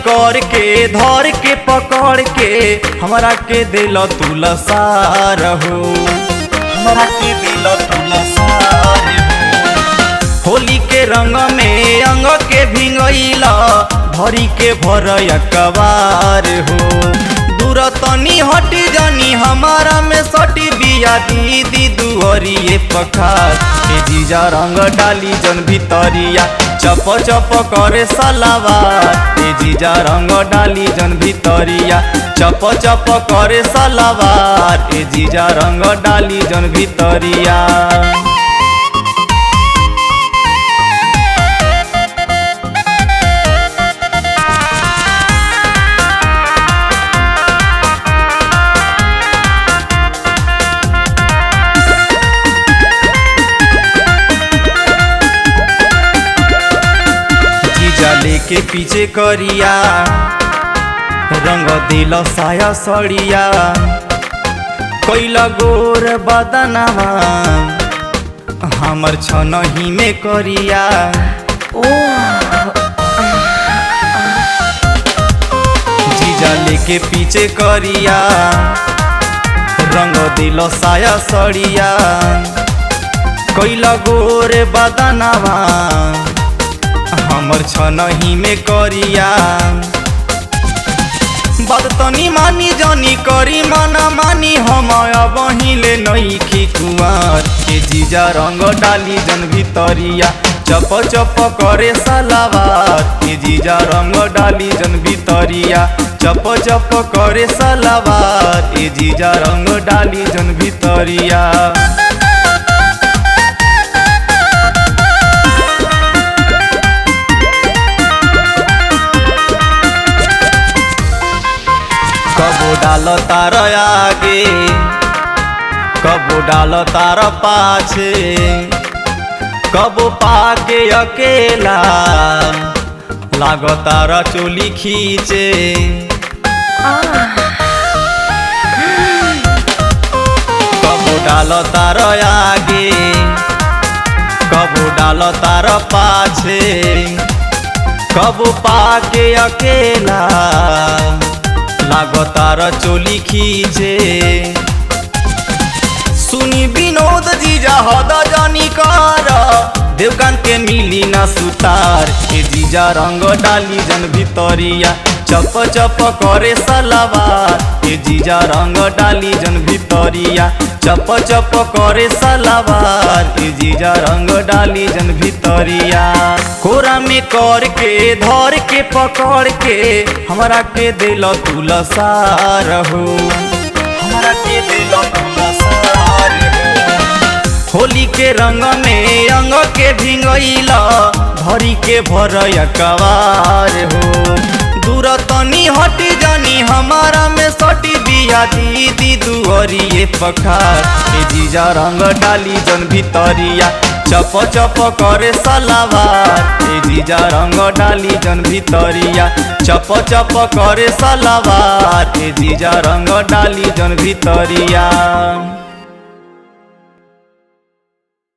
कर के धर के पकड़ के हमरा के दिल तुला सार हो, हमरा के दिल तुला सार हो। होली के रंग में अंग के भिंगैला धरी के भरया कबार हो। दूर तनी हटी जानी हमारा में सटी बिया दीदी दुहरिए पखार के जीजा रंग डाली जन भितरिया चप चप करे सलावार के जीजा रंग डाली जन भितरिया चप चप करे सलावार के जीजा रंग डाली जन भितरिया। लेके पीछे करिया रंग दिल साया सड़िया कैला गोर बदनामा हमर छनही में करिया। जीजा लेके पीछे करिया रंग दिल साया सड़िया कैला गोर बदनामा हमर छनही में करिया। बात तनी मानी जानी करी माना मानी हम अब हिले नईखी कुंवर के जीजा रंग डाली जन भितरिया चप चप करे सलावार के जीजा रंग डाली जन भितरिया चप चप करे सलावार के जीजा रंग डाली जन भितरिया। कबो डाल तार आगे कबो डाल तार पाछे कबो पाके अकेला लाग तार चोली खींचे। कबो डाल तार आगे कबो डाल तार पाछे कबो पाके अकेला लागतार चोली खींचे। सुनी विनोद जीजा हद जानी कर देवकान के मिली ना सुतार के जीजा रंग डाली जन भितरिया चप चप करे सलावार के जीजा रंग डाली जन भितरिया चप चप करे सलावार के जीजा रंग डाली जन भितरिया। कोरा में कर के धर के पकड़ के हमरा के दिल तुला सार हो, हमरा के दिल तुला सार हो। होली के रंग में अंग के भिंगैला धरी के भरया कबार हो। दूर तनी हटी जानी हमारा में सटी बिया दीदी दुहरिए पखार के जीजा रंग डाली जन भितरिया चप चप करे सलावार के जीजा रंग डाली जन भितरिया चप चप करे सलावार के जीजा रंग डाली जन भितरिया।